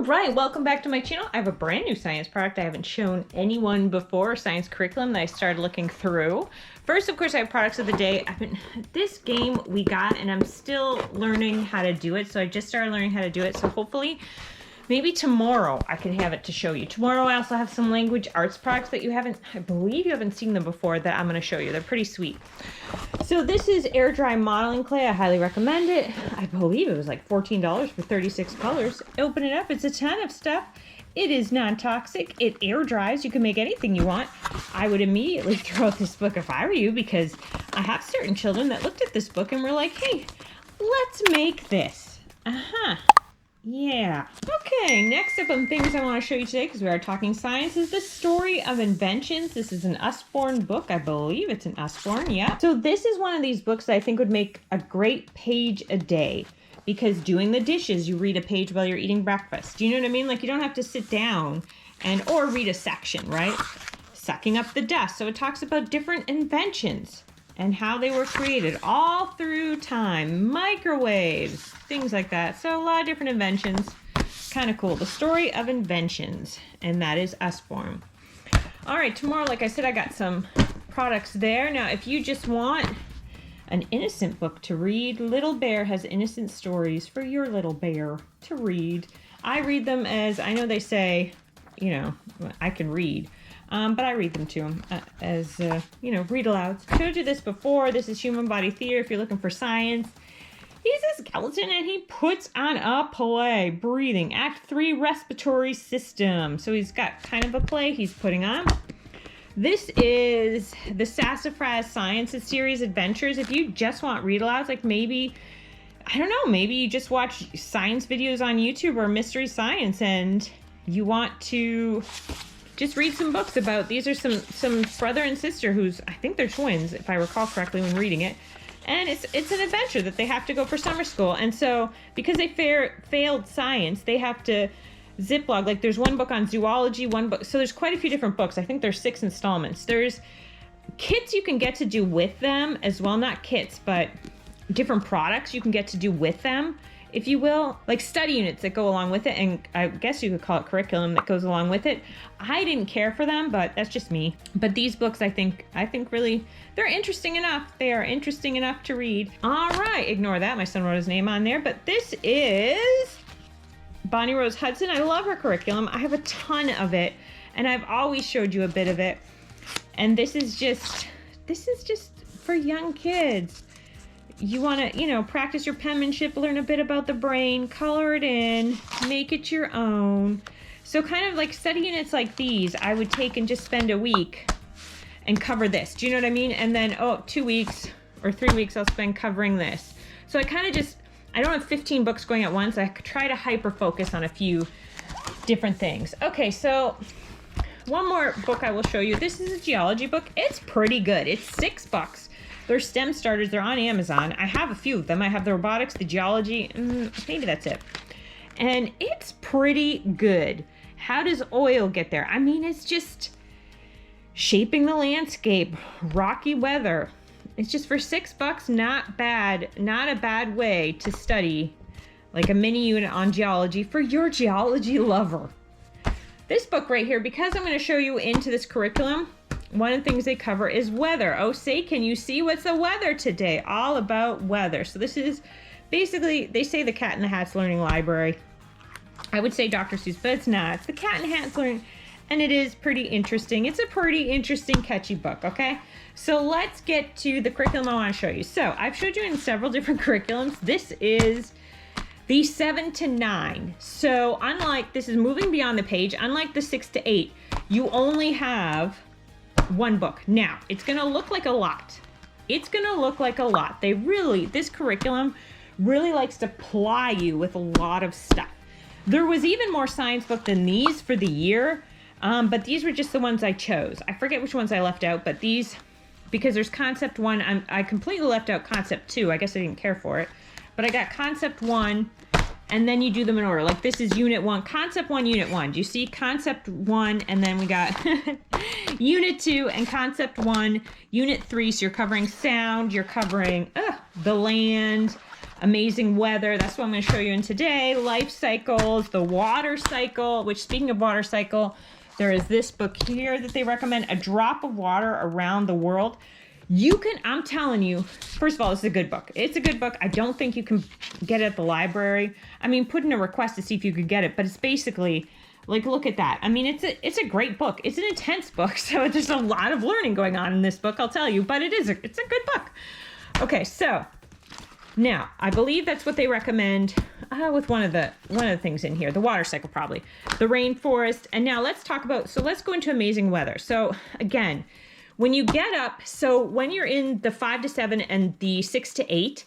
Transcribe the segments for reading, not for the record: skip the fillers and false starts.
Alright, welcome back to my channel. I have a brand new science product I haven't shown anyone before, science curriculum that I started looking through. First, of course, I have products of the day. This game we got, and I'm still learning how to do it, so I just started learning how to do it, so hopefully, maybe tomorrow I can have it to show you. Tomorrow I also have some language arts products that I believe you haven't seen them before that I'm going to show you. They're pretty sweet. So this is air dry modeling clay. I highly recommend it. I believe it was like $14 for 36 colors. Open it up. It's a ton of stuff. It is non-toxic. It air dries. You can make anything you want. I would immediately throw out this book if I were you, because I have certain children that looked at this book and were like, hey, let's make this. Yeah. Okay, next up on things I want to show you today, because we are talking science, is the story of inventions. This is an Usborne book. I believe it's an Usborne, yeah. So this is one of these books that I think would make a great page a day, because doing the dishes, you read a page while you're eating breakfast. Do you know what I mean? Like, you don't have to sit down or read a section, right? Sucking up the dust. So it talks about different inventions and how they were created all through time, microwaves, things like that. So a lot of different inventions, kind of cool. The story of inventions, and that is Usborne. All right, tomorrow, like I said, I got some products there. Now, if you just want an innocent book to read, Little Bear has innocent stories for your little bear to read. I read them as, I know they say, you know, I can read. But I read them to them as, you know, read aloud. I showed you this before. This is Human Body Theater if you're looking for science. He's a skeleton and he puts on a play. Breathing. Act 3 respiratory system. So he's got kind of a play he's putting on. This is the Sassafras Sciences series adventures. If you just want read alouds, like maybe, I don't know, maybe you just watch science videos on YouTube or Mystery Science and you want to just read some books about, these are some brother and sister who's, I think they're twins, if I recall correctly when reading it. And it's an adventure that they have to go for summer school. And so, because they failed science, they have to zip-log. Like, there's one book on zoology, one book. So there's quite a few different books. I think there's 6 installments. There's kits you can get to do with them as well. Not kits, but different products you can get to do with them, if you will, like study units that go along with it, and I guess you could call it curriculum that goes along with it. I didn't care for them, but that's just me. But these books, I think really, they're interesting enough. They are interesting enough to read. All right, ignore that. My son wrote his name on there, but this is Bonnie Rose Hudson. I love her curriculum. I have a ton of it, and I've always showed you a bit of it. And this is just for young kids. You want to, you know, practice your penmanship, learn a bit about the brain, color it in, make it your own. So kind of like study units like these, I would take and just spend a week and cover this. Do you know what I mean? And then, 2 weeks or 3 weeks, I'll spend covering this. So I kind of I don't have 15 books going at once. I try to hyper focus on a few different things. Okay, so one more book I will show you. This is a geology book. It's pretty good. It's $6. They're STEM starters. They're on Amazon. I have a few of them. I have the robotics, the geology, maybe that's it. And it's pretty good. How does oil get there? I mean, it's just shaping the landscape, rocky weather. It's just for $6, not bad. Not a bad way to study like a mini unit on geology for your geology lover. This book right here, because I'm going to show you into this curriculum, one of the things they cover is weather. Oh, say, can you see what's the weather today? All about weather. So this is basically, they say the Cat in the Hat's Learning Library. I would say Dr. Seuss, but it's not. It's the Cat in the Hat's Learning, and it is pretty interesting. It's a pretty interesting, catchy book, okay? So let's get to the curriculum I want to show you. So I've showed you in several different curriculums. This is the 7 to 9. So unlike, this is moving beyond the page, unlike the 6 to 8, you only have one book. Now, it's going to look like a lot. It's going to look like a lot. This curriculum really likes to ply you with a lot of stuff. There was even more science book than these for the year, but these were just the ones I chose. I forget which ones I left out, but these, because there's concept 1, I completely left out concept 2. I guess I didn't care for it, but I got concept 1, and then you do them in order. Like this is unit 1, concept 1, unit 1. Do you see concept 1, and then we got unit 2 and concept 1, unit 3. So you're covering sound, you're covering the land, amazing weather. That's what I'm going to show you in today. Life cycles, the water cycle, which speaking of water cycle, there is this book here that they recommend, A Drop of Water Around the World. You can, I'm telling you, first of all, it's a good book. It's a good book. I don't think you can get it at the library. I mean, put in a request to see if you could get it, but it's basically, like, look at that. I mean, it's a great book. It's an intense book, so there's a lot of learning going on in this book, I'll tell you, but it's a good book. Okay, so now I believe that's what they recommend with one of the things in here, the water cycle probably, the rainforest, and now let's talk about. So let's go into amazing weather. So again, when you get up, so when you're in the 5 to 7 and the 6 to 8.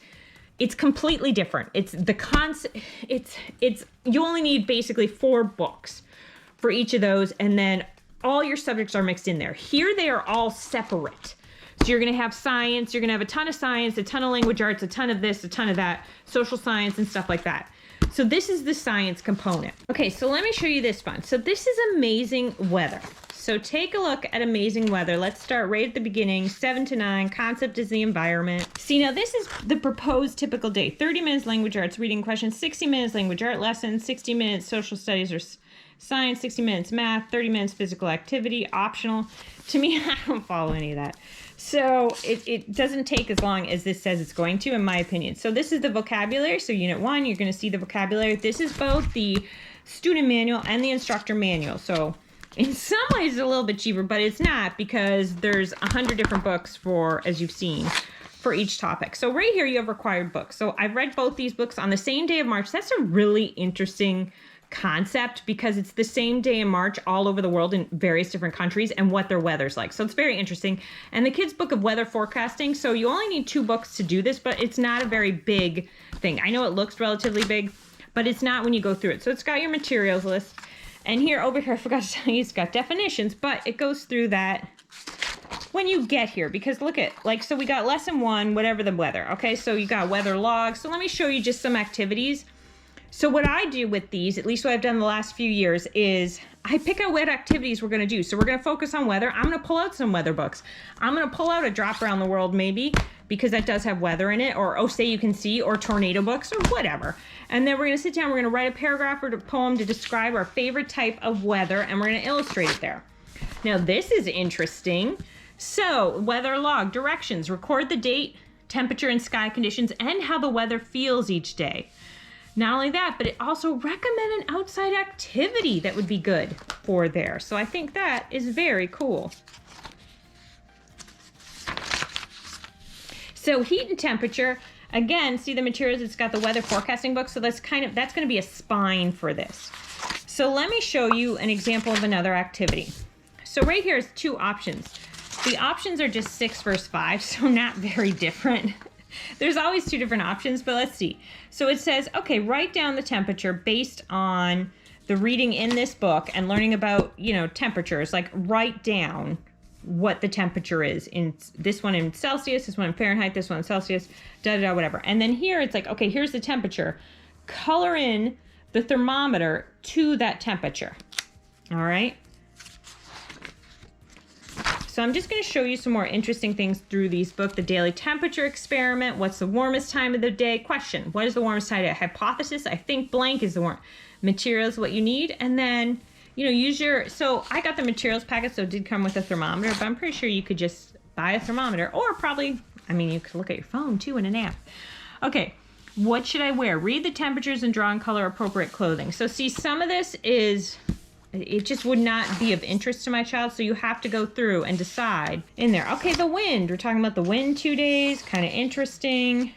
It's completely different. It's the concept. You only need basically 4 books for each of those, and then all your subjects are mixed in there. Here they are all separate. So you're going to have science. You're going to have a ton of science, a ton of language arts, a ton of this, a ton of that, social science and stuff like that. So this is the science component. Okay, so let me show you this one. So this is amazing weather. So take a look at amazing weather. Let's start right at the beginning, 7 to 9. Concept is the environment. See, now this is the proposed typical day. 30 minutes language arts, reading questions, 60 minutes language art lessons, 60 minutes social studies or science, 60 minutes math, 30 minutes physical activity, optional. To me, I don't follow any of that. So it doesn't take as long as this says it's going to, in my opinion. So this is the vocabulary. So unit 1, you're going to see the vocabulary. This is both the student manual and the instructor manual. So in some ways it's a little bit cheaper, but it's not, because there's 100 different books for, as you've seen, for each topic. So right here you have required books. So I've read both these books on the same day of March. That's a really interesting concept, because it's the same day in March all over the world in various different countries and what their weather's like. So it's very interesting. And the kids' book of weather forecasting. So you only need 2 books to do this, but it's not a very big thing. I know it looks relatively big, but it's not when you go through it. So it's got your materials list. And here, over here, I forgot to tell you, it's got definitions, but it goes through that when you get here, because look at, like, so we got lesson 1, whatever the weather. Okay, so you got weather log. So let me show you just some activities. So what I do with these, at least what I've done the last few years, is I pick out what activities we're going to do. So we're going to focus on weather. I'm going to pull out some weather books. I'm going to pull out A Drop Around the World, maybe, because that does have weather in it, or Oh Say You Can See, or tornado books, or whatever. And then we're going to sit down, we're going to write a paragraph or a poem to describe our favorite type of weather, and we're going to illustrate it there. Now this is interesting. So weather log, directions, record the date, temperature and sky conditions, and how the weather feels each day. Not only that, but it also recommend an outside activity that would be good for there. So I think that is very cool. So heat and temperature, again, see the materials, it's got the weather forecasting book. So that's going to be a spine for this. So let me show you an example of another activity. So right here is 2 options. The options are just 6 versus 5, so not very different. There's always 2 different options, but let's see. So it says, okay, write down the temperature based on the reading in this book and learning about, temperatures. Like, write down what the temperature is in this one in Celsius, this one in Fahrenheit, this one in Celsius, whatever. And then here it's like, okay, here's the temperature. Color in the thermometer to that temperature. All right. So I'm just going to show you some more interesting things through these books. The daily temperature experiment. What's the warmest time of the day? Question. What is the warmest time of the day? Hypothesis. I think blank is the warm. Materials, what you need. And then, use your, so I got the materials packet, so it did come with a thermometer, but I'm pretty sure you could just buy a thermometer, or probably, you could look at your phone too in an app. Okay. What should I wear? Read the temperatures and draw and color appropriate clothing. So see, some of this is, it just would not be of interest to my child, so you have to go through and decide in there. Okay, the wind. We're talking about the wind 2 days. Kind of interesting.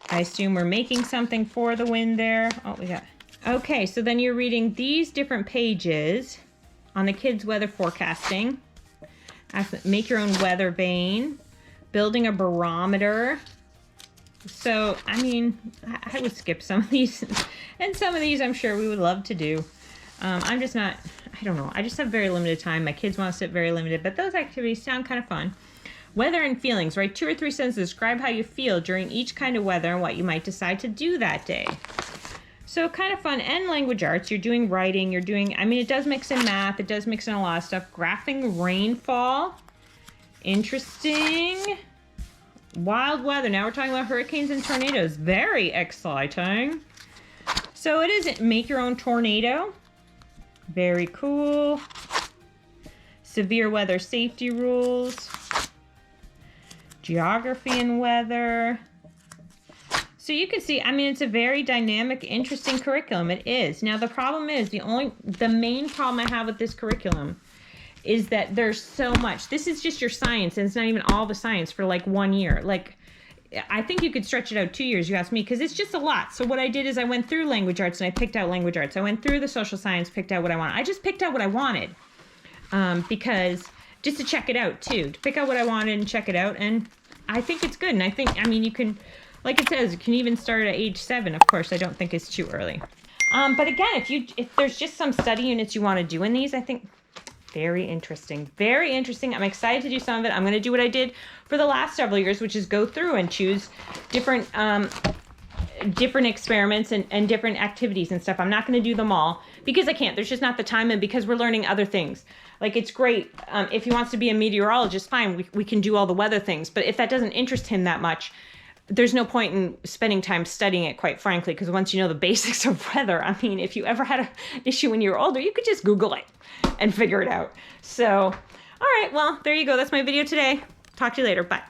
I assume we're making something for the wind there. Oh, we got... Okay, so then you're reading these different pages on the kids' weather forecasting. Make your own weather vane. Building a barometer. So, I would skip some of these. And some of these I'm sure we would love to do. I'm just not, I don't know. I just have very limited time. My kids want to sit very limited, but those activities sound kind of fun. Weather and feelings. Write 2 or 3 sentences. Describe how you feel during each kind of weather and what you might decide to do that day. So kind of fun. And language arts. You're doing writing. You're doing, it does mix in math. It does mix in a lot of stuff. Graphing rainfall. Interesting. Wild weather. Now we're talking about hurricanes and tornadoes. Very exciting. So it is make your own tornado. Very cool. Severe weather safety rules. Geography and weather. So you can see, I mean, it's a very dynamic, interesting curriculum. It is. Now the problem is, the main problem I have with this curriculum is that there's so much. This is just your science, and it's not even all the science for like 1 year. Like, I think you could stretch it out 2 years, you ask me, because it's just a lot. So what I did is I went through language arts and I picked out language arts. I went through the social science, picked out what I wanted. I just picked out what I wanted because just to check it out too, to pick out what I wanted and check it out. And I think it's good. And I mean, you can, like it says, you can even start at age 7. Of course, I don't think it's too early. But again, if there's just some study units you want to do in these, I think very interesting. Very interesting. I'm excited to do some of it. I'm going to do what I did for the last several years, which is go through and choose different experiments and different activities and stuff. I'm not going to do them all because I can't. There's just not the time, and because we're learning other things. Like, it's great. If he wants to be a meteorologist, fine. We can do all the weather things. But if that doesn't interest him that much, there's no point in spending time studying it, quite frankly, because once you know the basics of weather, I mean, if you ever had an issue when you were older, you could just Google it and figure it out. So, all right, well, there you go. That's my video today. Talk to you later. Bye.